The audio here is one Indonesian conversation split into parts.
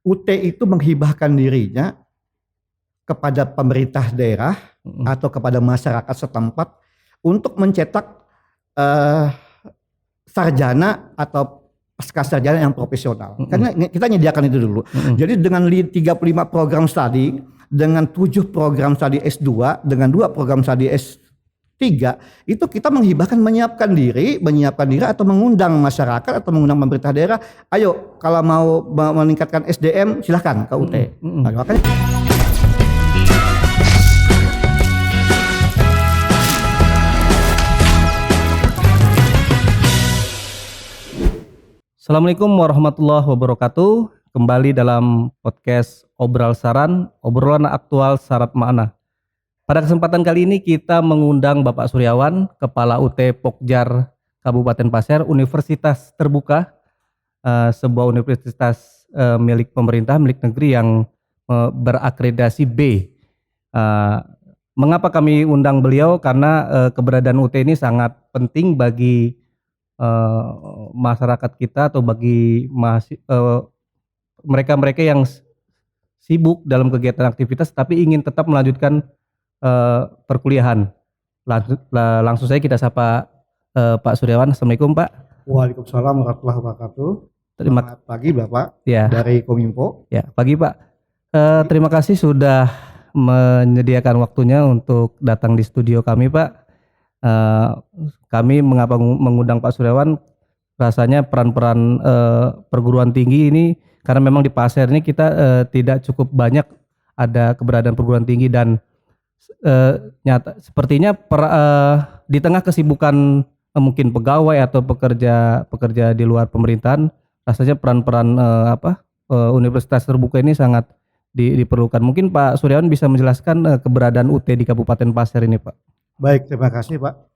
UT itu menghibahkan dirinya kepada pemerintah daerah atau kepada masyarakat setempat untuk mencetak sarjana atau pasca sarjana yang profesional. Karena kita menyediakan itu dulu. Jadi dengan 35 program studi, dengan 7 program studi S2, dengan 2 program studi S3, itu kita menyiapkan diri atau mengundang masyarakat atau mengundang pemerintah daerah, ayo kalau mau meningkatkan SDM silahkan ke UT. Nah, makanya Assalamualaikum warahmatullahi wabarakatuh. Kembali dalam podcast Obral Saran, obrolan aktual syarat makna. Pada kesempatan kali ini kita mengundang Bapak Suryawan, Kepala UT Pokjar Kabupaten Pasir, Universitas Terbuka, sebuah universitas milik pemerintah, milik negeri yang berakreditasi B. Mengapa kami undang beliau? Karena keberadaan UT ini sangat penting bagi masyarakat kita atau bagi mereka-mereka yang sibuk dalam kegiatan aktivitas tapi ingin tetap melanjutkan perkuliahan. Langsung saja kita sapa Pak Suryawan. Assalamualaikum Pak. Waalaikumsalam warahmatullahi wabarakatuh. Selamat pagi Bapak dari Kominfo. Ya, pagi Pak. Terima kasih sudah menyediakan waktunya untuk datang di studio kami Pak. Kami mengapa mengundang Pak Suryawan, rasanya peran-peran perguruan tinggi ini karena memang di Pasir ini kita tidak cukup banyak ada keberadaan perguruan tinggi dan sepertinya di tengah kesibukan mungkin pegawai atau pekerja di luar pemerintahan, rasanya peran-peran Universitas Terbuka ini sangat diperlukan. Mungkin Pak Suryawan bisa menjelaskan keberadaan UT di Kabupaten Pasir ini Pak. Baik, terima kasih Pak.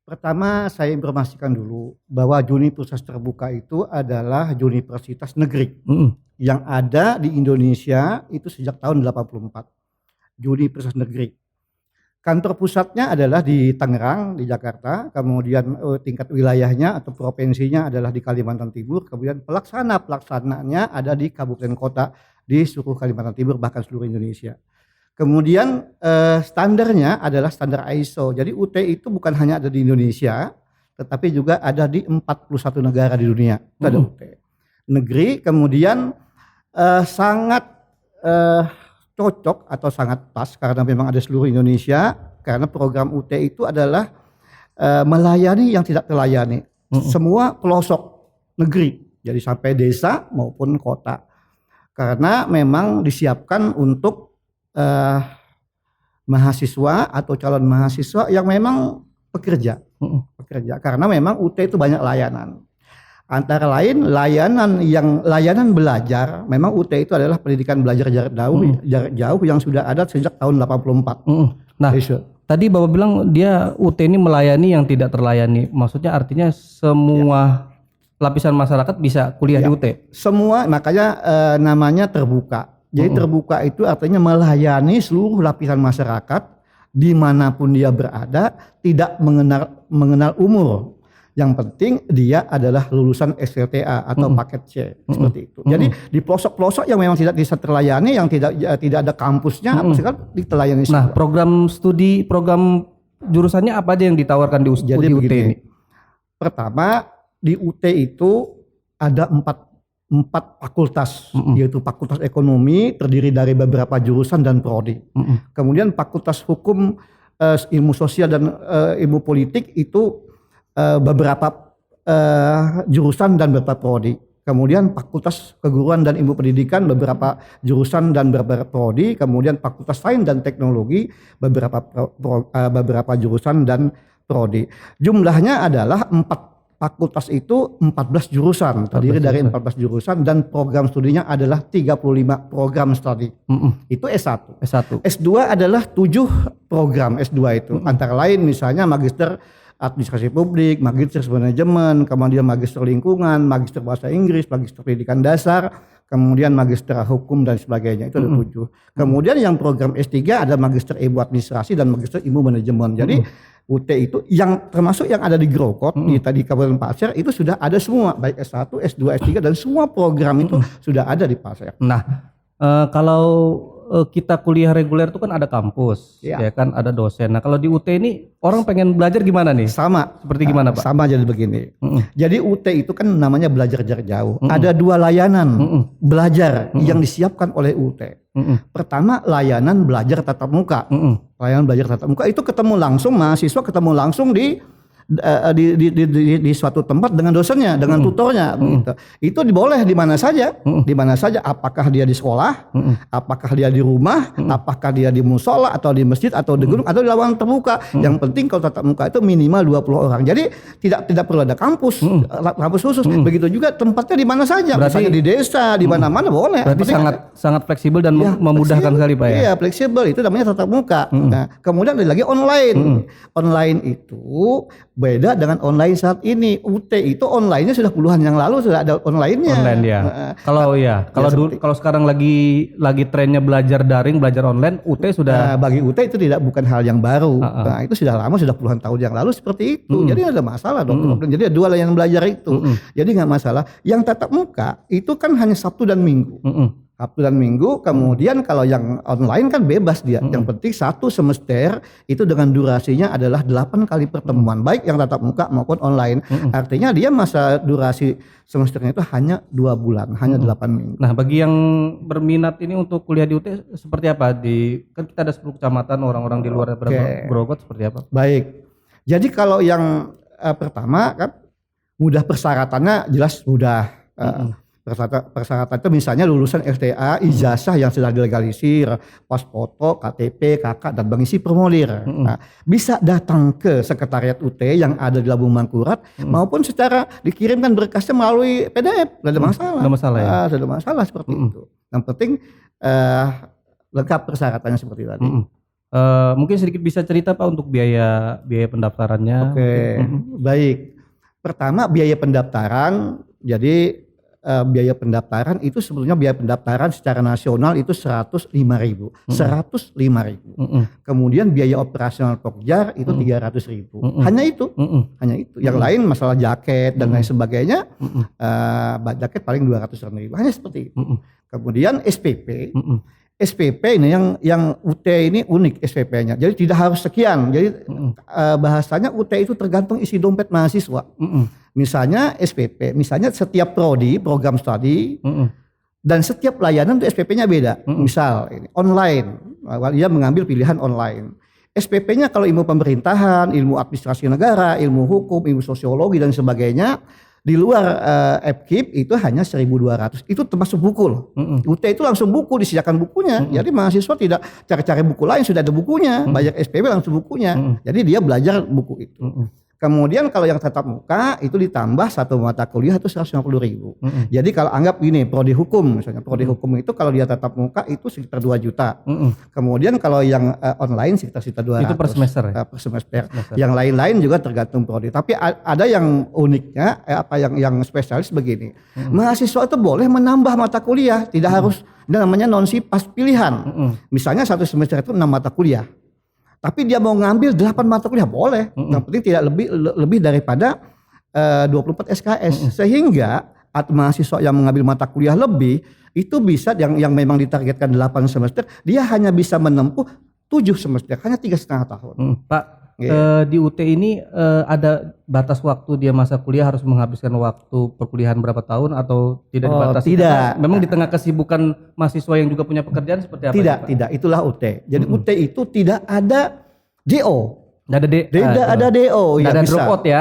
Pertama saya informasikan dulu bahwa Universitas Terbuka itu adalah universitas negeri yang ada di Indonesia itu sejak tahun 84. Universitas negeri. Kantor pusatnya adalah di Tangerang, di Jakarta, kemudian tingkat wilayahnya atau provinsinya adalah di Kalimantan Timur, kemudian pelaksananya ada di kabupaten kota di seluruh Kalimantan Timur bahkan seluruh Indonesia. Kemudian standarnya adalah standar ISO. Jadi UT itu bukan hanya ada di Indonesia, tetapi juga ada di 41 negara di dunia. Itu ada UT. Negeri kemudian sangat cocok atau sangat pas karena memang ada seluruh Indonesia. Karena program UT itu adalah melayani yang tidak terlayani. Semua pelosok negeri. Jadi sampai desa maupun kota. Karena memang disiapkan untuk mahasiswa atau calon mahasiswa yang memang pekerja karena memang UT itu banyak layanan, antara lain layanan belajar. Memang UT itu adalah pendidikan belajar jarak jauh yang sudah ada sejak tahun 84. Nah, tadi Bapak bilang dia UT ini melayani yang tidak terlayani, maksudnya artinya semua lapisan masyarakat bisa kuliah di UT? Semua, makanya namanya terbuka. Jadi terbuka itu artinya melayani seluruh lapisan masyarakat dimanapun dia berada, tidak mengenal umur. Yang penting dia adalah lulusan SLTA atau paket C, seperti itu. Jadi di pelosok-pelosok yang memang tidak bisa terlayani, yang tidak ada kampusnya, ditelayani. Nah, program studi, program jurusannya apa aja yang ditawarkan di UT ini? Pertama, di UT itu ada empat fakultas, yaitu Fakultas Ekonomi terdiri dari beberapa jurusan dan prodi. Kemudian Fakultas Hukum, Ilmu Sosial dan Ilmu Politik itu beberapa jurusan dan beberapa prodi. Kemudian Fakultas Keguruan dan Ilmu Pendidikan beberapa jurusan dan beberapa prodi. Kemudian Fakultas Sains dan Teknologi beberapa jurusan dan prodi. Jumlahnya adalah 4 fakultas itu 14 jurusan, terdiri dari 14 jurusan dan program studinya adalah 35 program studi. Itu S1. S2 adalah 7 program S2 itu. Antara lain misalnya Magister Administrasi Publik, Magister Manajemen, kemudian Magister Lingkungan, Magister Bahasa Inggris, Magister Pendidikan Dasar, kemudian magister hukum dan sebagainya, itu ada 7. Kemudian yang program S3 ada magister ilmu administrasi dan magister ilmu manajemen. Jadi UT itu yang termasuk yang ada di Growcode di tadi Kabupaten Pasir itu sudah ada semua, baik S1, S2, S3 dan semua program itu sudah ada di Pasir. Nah, kalau kita kuliah reguler itu kan ada kampus, ya kan, ada dosen. Nah, kalau di UT ini orang pengen belajar gimana nih? Sama. Seperti gimana, Pak? Sama jadi begini. Jadi UT itu kan namanya belajar jarak jauh. Ada 2 layanan belajar yang disiapkan oleh UT. Pertama, layanan belajar tatap muka. Layanan belajar tatap muka itu ketemu langsung, mahasiswa ketemu langsung di suatu tempat dengan dosennya, dengan tutornya, gitu. Itu boleh di mana saja, apakah dia di sekolah, apakah dia di rumah, apakah dia di musola atau di masjid atau di gunung atau di lapangan terbuka. Yang penting kalau tatap muka itu minimal 20 orang. Jadi tidak perlu ada kampus khusus. Begitu juga tempatnya di mana saja, misalnya di desa, di mana-mana boleh. Berarti sangat fleksibel dan memudahkan sekali, Pak, ya. Iya, fleksibel, itu namanya tatap muka. Nah, kemudian ada lagi online. Online itu beda dengan online saat ini. UT itu online-nya sudah puluhan yang lalu sudah ada online-nya. Online ya. Kalau sekarang lagi trennya belajar daring, belajar online, UT sudah. Bagi UT itu bukan hal yang baru. Nah, itu sudah lama, sudah puluhan tahun yang lalu seperti itu. Jadi ada masalah dong. Jadi ada 2 layanan belajar itu. Jadi nggak masalah. Yang tatap muka itu kan hanya Sabtu dan Minggu. Sabtu dan Minggu, kemudian kalau yang online kan bebas dia. Yang penting 1 semester itu dengan durasinya adalah 8 kali pertemuan, baik yang tatap muka maupun online. Artinya dia masa durasi semesternya itu hanya 2 bulan, hanya 8 minggu. Nah, bagi yang berminat ini untuk kuliah di UT seperti apa? Kan kita ada 10 kecamatan, orang-orang di luar Growcode seperti apa? Baik. Jadi kalau yang pertama kan mudah, persyaratannya jelas mudah. Persyaratan itu misalnya lulusan RTA, ijazah yang sudah dilegalisir, pas foto, KTP, KK, dan mengisi formulir. Nah, bisa datang ke sekretariat UT yang ada di Labung Mangkurat maupun secara dikirimkan berkasnya melalui PDF. Tidak ada masalah. Tidak masalah ya. Tidak ada masalah seperti itu. Yang penting lengkap persyaratannya seperti tadi. Mungkin sedikit bisa cerita, Pak, untuk biaya pendaftarannya. Oke, baik. Pertama, biaya pendaftaran. Jadi biaya pendaftaran itu sebetulnya biaya pendaftaran secara nasional itu 105.000. 105.000. Kemudian biaya operasional Pokjar itu 300.000. Hanya itu. Hanya itu. Yang lain masalah jaket dan lain sebagainya, jaket paling 200.000. Hanya seperti itu. Kemudian SPP. SPP ini yang UT ini unik SPP-nya. Jadi tidak harus sekian. Jadi bahasanya UT itu tergantung isi dompet mahasiswa. Misalnya SPP, misalnya setiap prodi, program studi, dan setiap layanan itu SPP-nya beda. Misal ini online, dia mengambil pilihan online. SPP-nya kalau ilmu pemerintahan, ilmu administrasi negara, ilmu hukum, ilmu sosiologi dan sebagainya, di luar FKIP itu hanya 1.200. Itu termasuk buku loh. UT itu langsung buku, disediakan bukunya. Jadi mahasiswa tidak cari-cari buku lain, sudah ada bukunya. Banyak SPP langsung bukunya. Jadi dia belajar buku itu. Kemudian kalau yang tatap muka itu ditambah 1 mata kuliah itu 150.000. Jadi kalau anggap gini, prodi hukum misalnya, prodi hukum itu kalau dia tatap muka itu sekitar 2 juta. Kemudian kalau yang online sekitar 1.200. Itu per semester ya? Per semester. Yang lain-lain juga tergantung prodi. Tapi ada yang uniknya, yang spesialis begini. Mahasiswa itu boleh menambah mata kuliah, tidak harus namanya non-sipas pilihan. Misalnya 1 semester itu 6 mata kuliah. Tapi dia mau ngambil 8 mata kuliah boleh. Yang penting tidak lebih daripada 24 SKS. Sehingga mahasiswa yang mengambil mata kuliah lebih itu bisa yang memang ditargetkan 8 semester, dia hanya bisa menempuh 7 semester, hanya 3,5 tahun. Pak, di UT ini ada batas waktu dia masa kuliah harus menghabiskan waktu perkuliahan berapa tahun atau tidak dibatasi? Tidak. Memang di tengah kesibukan mahasiswa yang juga punya pekerjaan seperti apa? Tidak. Itulah UT. Jadi UT itu tidak ada DO. Tidak ada DO. Tidak ada dropout ya?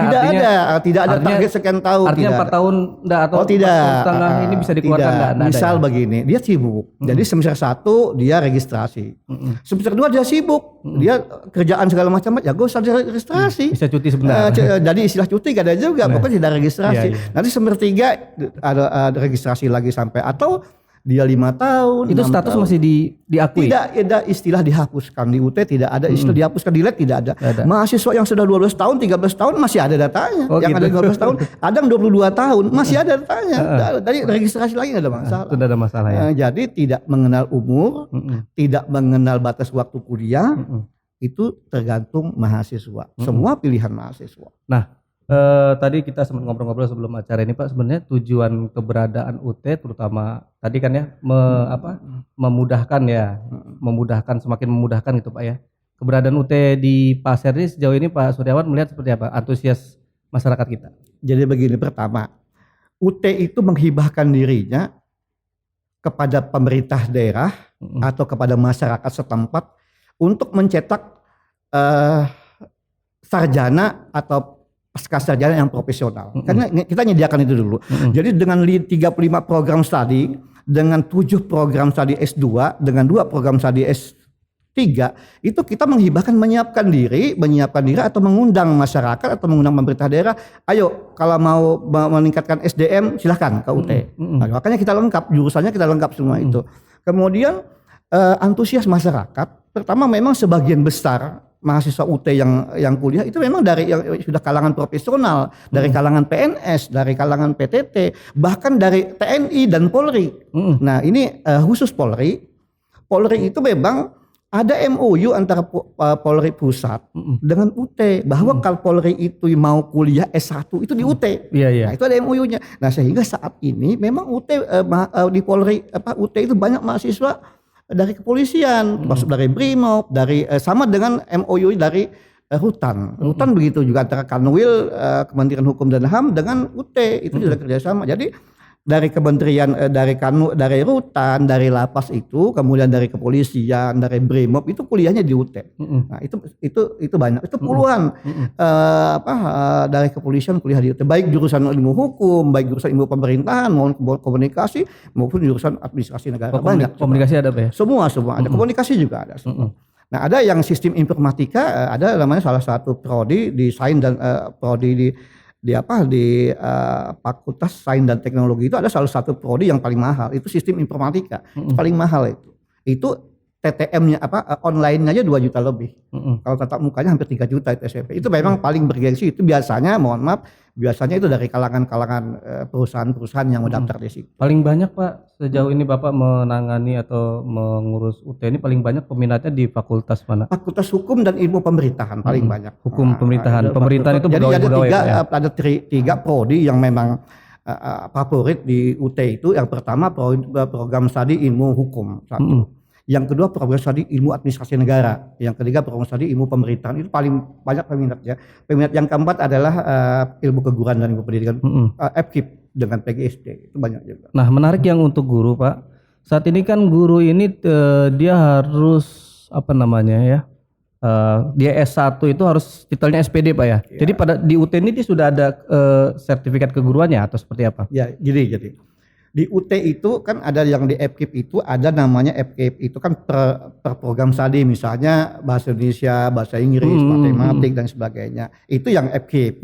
Tidak ada target sekian tahun. Artinya 4 tahun atau 4 tahun setengah ini bisa dikeluarkan? Tidak. Misal begini, dia sibuk. Jadi semester 1 dia registrasi. Semester 2 dia sibuk. Dia kerjaan segala macam, ya gak usah registrasi. Bisa cuti sebentar. Jadi istilah cuti gak ada juga, pokoknya tidak registrasi. Nanti semester 3 ada registrasi lagi sampai, atau dia 5 tahun. Itu 6 status tahun. masih diakui? Tidak ada istilah dihapuskan di UT, tidak ada istilah dihapuskan di LED, tidak ada. Mahasiswa yang sudah 12 tahun, 13 tahun masih ada datanya. Oh, yang gitu. ada 12 tahun, ada yang 22 tahun masih ada datanya. Dari registrasi lagi nggak ada masalah. Tidak ada masalah ya. Jadi tidak mengenal umur, tidak mengenal batas waktu kuliah, itu tergantung mahasiswa. Semua pilihan mahasiswa. Nah, tadi kita sempat ngobrol-ngobrol sebelum acara ini Pak, sebenarnya tujuan keberadaan UT terutama tadi kan ya memudahkan ya, semakin memudahkan gitu Pak ya. Keberadaan UT di Pasir ini sejauh ini Pak Suryawan melihat seperti apa antusias masyarakat kita? Jadi begini, pertama, UT itu menghibahkan dirinya kepada pemerintah daerah atau kepada masyarakat setempat untuk mencetak sarjana atau pasca sarjana yang profesional. Karena kita menyediakan itu dulu. Jadi dengan 35 program studi, dengan 7 program studi S2, dengan 2 program studi S3, itu kita menyiapkan diri atau mengundang masyarakat atau mengundang pemerintah daerah, ayo kalau mau meningkatkan SDM silahkan ke UT. Nah, makanya kita lengkap, jurusannya kita lengkap semua itu. Kemudian antusias masyarakat, pertama memang sebagian besar mahasiswa UT yang kuliah itu memang dari yang sudah kalangan profesional, dari kalangan PNS, dari kalangan PTT, bahkan dari TNI dan Polri. Nah ini khusus Polri itu memang ada MOU antara Polri pusat dengan UT bahwa kalau Polri itu mau kuliah S1 itu di UT. Nah, itu ada MOU-nya. Nah sehingga saat ini memang UT di Polri UT itu banyak mahasiswa dari kepolisian, termasuk dari Brimob, dari sama dengan MOU dari Rutan begitu juga antara Kanwil, Kementerian Hukum dan HAM dengan UT itu sudah kerjasama. Jadi dari kementerian, dari Rutan, dari Lapas itu, kemudian dari kepolisian, dari Brimob itu kuliahnya di UT. Nah itu banyak, itu puluhan dari kepolisian kuliah di UT, baik jurusan ilmu hukum, baik jurusan ilmu pemerintahan, maupun komunikasi, maupun jurusan administrasi negara. Banyak. Komunikasi ada Pak ya? Semua ada, komunikasi juga ada. Nah ada yang sistem informatika, ada namanya salah satu prodi di sains dan prodi di Fakultas Sains dan Teknologi itu ada salah satu prodi yang paling mahal, itu sistem informatika. Itu paling mahal itu TTM-nya online-nya aja 2 juta lebih. Kalau tatap mukanya hampir 3 juta itu SMP. Itu memang paling bergengsi. Itu biasanya biasanya itu dari kalangan perusahaan-perusahaan yang mendaftar di situ. Paling banyak Pak sejauh ini Bapak menangani atau mengurus UT ini paling banyak peminatnya di fakultas mana? Fakultas Hukum dan Ilmu Pemerintahan paling banyak. Hukum pemerintahan. Pemerintahan itu pegawai-pegawai. Jadi ada 3 prodi yang memang favorit di UT itu. Yang pertama program studi Ilmu Hukum 1. Yang kedua program studi Ilmu Administrasi Negara, yang ketiga program studi Ilmu Pemerintahan. Itu paling banyak peminatnya. Peminat yang keempat adalah Ilmu Keguruan dan Ilmu Pendidikan, FKIP dengan PGSD, itu banyak juga. Nah menarik yang untuk guru Pak, saat ini kan guru ini dia harus dia S1 itu harus titelnya SPD Pak ya. Jadi di UT ini dia sudah ada sertifikat keguruannya atau seperti apa? Ya jadi di UT itu kan ada yang di FKIP itu ada namanya FKIP itu kan per program studi, misalnya bahasa Indonesia, bahasa Inggris, matematik dan sebagainya. Itu yang FKIP.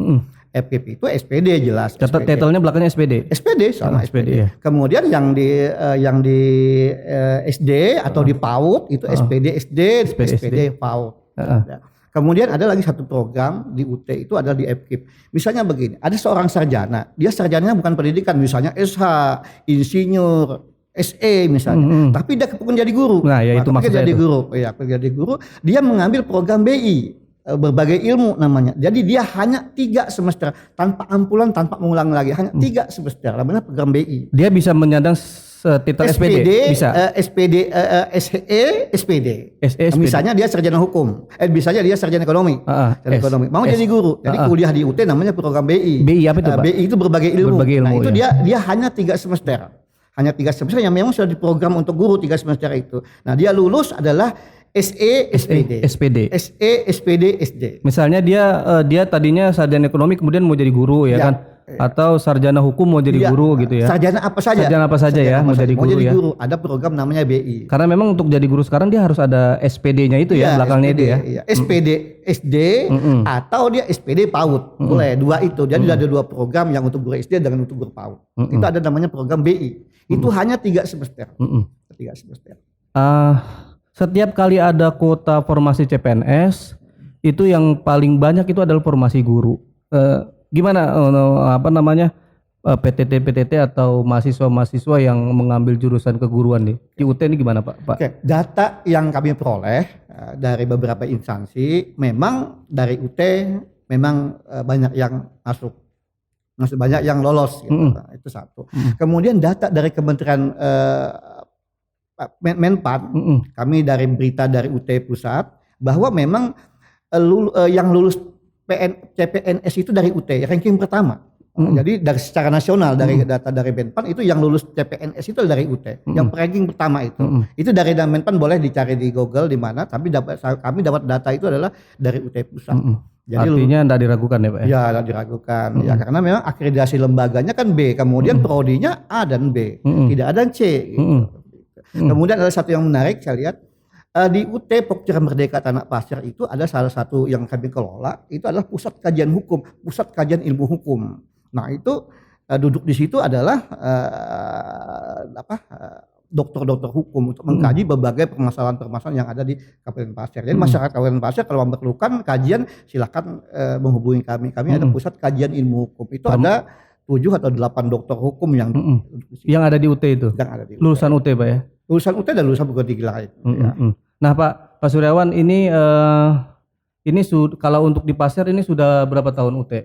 FKIP itu SPD jelas. Titelnya belakangnya SPD. SPD sama SPD. Ya. Kemudian yang di SD atau di PAUD itu SPD SD, SPD PAUD. Ya. Kemudian ada lagi satu program di UT itu adalah di FKIP. Misalnya begini, ada seorang sarjana, dia sarjananya bukan pendidikan, misalnya SH, insinyur, SE misalnya, tapi dia kepengen jadi guru. Nah, ya itu maksudnya jadi guru. Ya, jadi guru, dia mengambil program BI, berbagai ilmu namanya. Jadi dia hanya 3 semester tanpa ampulan, tanpa mengulang lagi, hanya 3 semester. Namanya program BI. Dia bisa menyandang titel SPD, bisa. SPD, SE, SPD. Misalnya dia sarjana hukum, misalnya dia sarjana ekonomi. Ekonomi. Mau jadi guru, jadi kuliah di UT namanya program BI. BI apa itu Pak? BI itu berbagai ilmu. Nah itu ya. dia hanya 3 semester. Hanya 3 semester yang memang sudah diprogram untuk guru 3 semester itu. Nah dia lulus adalah SE, SPD. SE, SPD, SD. Misalnya dia tadinya sarjana ekonomi kemudian mau jadi guru ya kan? Atau sarjana hukum mau jadi guru gitu ya. Sarjana apa saja mau jadi guru. Ada program namanya BI. Karena memang untuk jadi guru sekarang dia harus ada SPD-nya itu ya, belakangnya SPD, itu ya. SPD SD atau dia SPD PAUD. Boleh 2 itu. Jadi ada 2 program yang untuk guru SD dengan untuk guru PAUD. Itu ada namanya program BI. Itu hanya 3 semester. 3 semester. Setiap kali ada kuota formasi CPNS, itu yang paling banyak itu adalah formasi guru. Gimana PTT atau mahasiswa yang mengambil jurusan keguruan di UT ini gimana Pak? Oke, data yang kami peroleh dari beberapa instansi, memang dari UT memang banyak yang masuk banyak yang lolos gitu. Itu satu. Kemudian data dari Kementerian Menpan, kami dari berita dari UT Pusat bahwa memang yang lulus CPNS itu dari UT ranking pertama. Jadi dari secara nasional dari data dari Menpan itu yang lulus CPNS itu dari UT, yang ranking pertama itu. Itu dari Menpan boleh dicari di Google di mana, tapi kami dapat data itu adalah dari UT Pusat. Jadi artinya tidak diragukan ya Pak ya? Ya tidak diragukan ya, karena memang akreditasi lembaganya kan B, kemudian prodinya A dan B, tidak ada C gitu. Kemudian ada satu yang menarik saya lihat di UT Pokja Merdeka Tanah Pasir itu ada salah satu yang kami kelola, itu adalah pusat kajian hukum, pusat kajian ilmu hukum. Nah itu duduk di situ adalah dokter-dokter hukum untuk mengkaji berbagai permasalahan-permasalahan yang ada di Kabupaten Pasir. Jadi masyarakat Kabupaten Pasir kalau memerlukan kajian silakan menghubungi kami. Kami ada pusat kajian ilmu hukum. Itu ada 7 atau 8 dokter hukum yang ada di UT itu. Yang ada di UT. Lulusan UT Pak ya? Lulusan UT dan lulusan perguruan tinggi lain. Ya. Nah Pak Suryawan ini kalau untuk di Pasir ini sudah berapa tahun UT?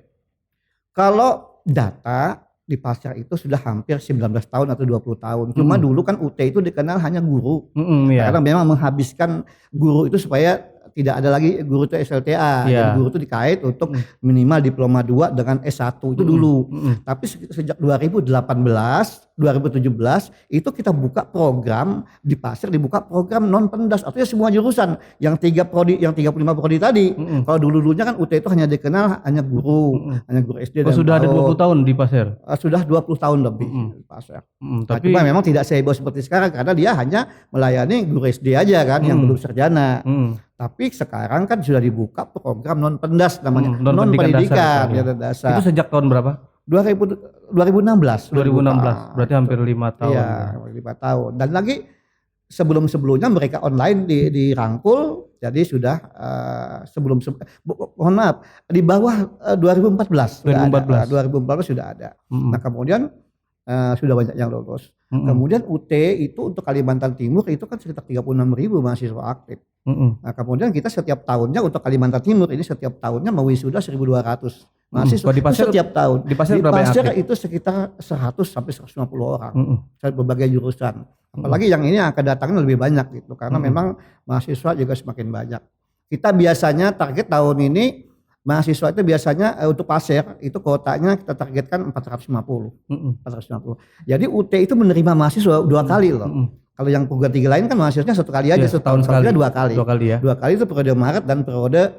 Kalau data di Pasir itu sudah hampir 19 tahun atau 20 tahun. Cuma dulu kan UT itu dikenal hanya guru. Karena memang menghabiskan guru itu supaya tidak ada lagi guru itu SLTA. Jadi guru itu dikait untuk minimal diploma 2 dengan S1 itu dulu. Tapi sejak 2017 itu kita buka program di Pasir, dibuka program non pendas, artinya semua jurusan yang 35 prodi tadi. Kalau dulunya kan UT itu hanya dikenal hanya guru SD dan sudah ada 20 tahun di Pasir. Sudah 20 tahun lebih di Pasir. Tapi cuma memang tidak seheboh seperti sekarang karena dia hanya melayani guru SD aja kan yang belum sarjana. Tapi sekarang kan sudah dibuka program non pendas namanya, non pendidikan dasar. Itu sejak tahun berapa? 2016. Berarti hampir 5 tahun. Iya, 5 tahun. Dan lagi sebelum-sebelumnya mereka online dirangkul, jadi sudah mohon maaf di bawah 2014 sudah ada. Nah kemudian sudah banyak yang lulus. Kemudian UT itu untuk Kalimantan Timur itu kan sekitar 36.000 mahasiswa aktif. Nah kemudian kita setiap tahunnya untuk Kalimantan Timur ini setiap tahunnya mewisuda 1.200 mahasiswa di Pasir, setiap tahun. Di Pasir itu sekitar 100 sampai 150 orang berbagai jurusan. Apalagi yang ini akan datangnya lebih banyak gitu karena memang mahasiswa juga semakin banyak. Kita biasanya target tahun ini mahasiswa itu biasanya untuk Pasir itu kuotanya kita targetkan 450. Jadi UT itu menerima mahasiswa 2 kali loh. Kalau yang perguruan tinggi lain kan mahasiswanya 1 kali aja, setahun sekali 2 kali. 2 kali ya. 2 kali itu periode Maret dan periode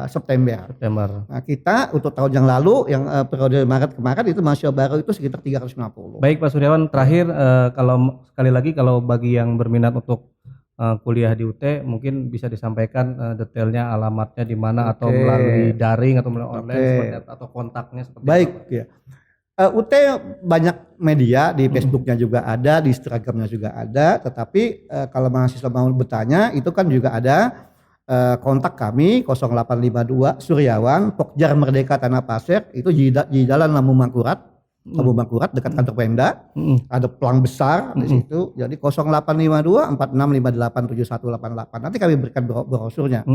September. Nah kita untuk tahun yang lalu yang periode Maret kemarin itu mahasiswa baru itu sekitar 350. Baik Pak Suryawan, terakhir kalau sekali lagi kalau bagi yang berminat untuk kuliah di UT mungkin bisa disampaikan detailnya, alamatnya di mana atau melalui daring atau melalui online seperti apa, atau kontaknya seperti apa. Baik ya. UT banyak media, di Facebooknya juga ada, di Instagramnya juga ada, tetapi kalau mahasiswa mau bertanya itu kan juga ada kontak kami 0852 Suryawan Pokja Merdeka Tanah Pasir, itu di Jalan Lambung Mangkurat dekat kantor Pemda. Ada pelang besar di situ. Jadi 0852 46587188. Nanti kami berikan brosurnya.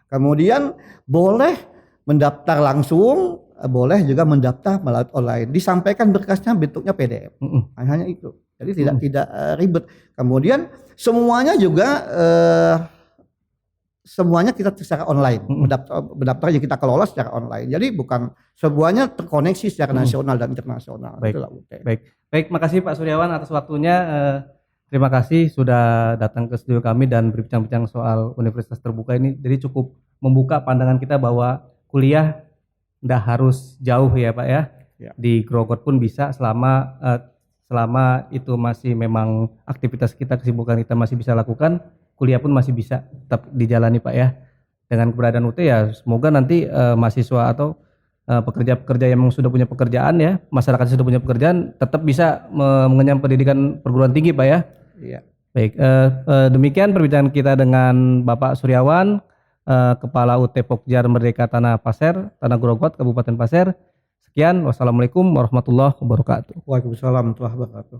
Kemudian boleh mendaftar langsung, boleh juga mendaftar melalui online. Disampaikan berkasnya bentuknya PDF. Hanya itu. Jadi tidak ribet. Kemudian semuanya juga semuanya kita secara online, mendaftar yang kita kelola secara online. Jadi bukan semuanya terkoneksi secara nasional dan internasional. Baik, makasih Pak Suryawan atas waktunya. Terima kasih sudah datang ke studio kami dan berbincang-bincang soal Universitas Terbuka ini. Jadi cukup membuka pandangan kita bahwa kuliah tidak harus jauh ya Pak ya. Di Grogot pun bisa selama itu masih memang aktivitas kita, kesibukan kita masih bisa lakukan. Kuliah pun masih bisa tetap dijalani Pak ya. Dengan keberadaan UT ya semoga nanti mahasiswa atau pekerja-pekerja yang sudah punya pekerjaan ya, masyarakat yang sudah punya pekerjaan tetap bisa mengenyam pendidikan perguruan tinggi Pak ya. Iya. Baik, demikian perbincangan kita dengan Bapak Suryawan, Kepala UT Pokjar Merdeka Tanah Pasir, Tanah Grogot, Kabupaten Pasir. Sekian, wassalamualaikum warahmatullahi wabarakatuh. Waalaikumsalam warahmatullahi wabarakatuh.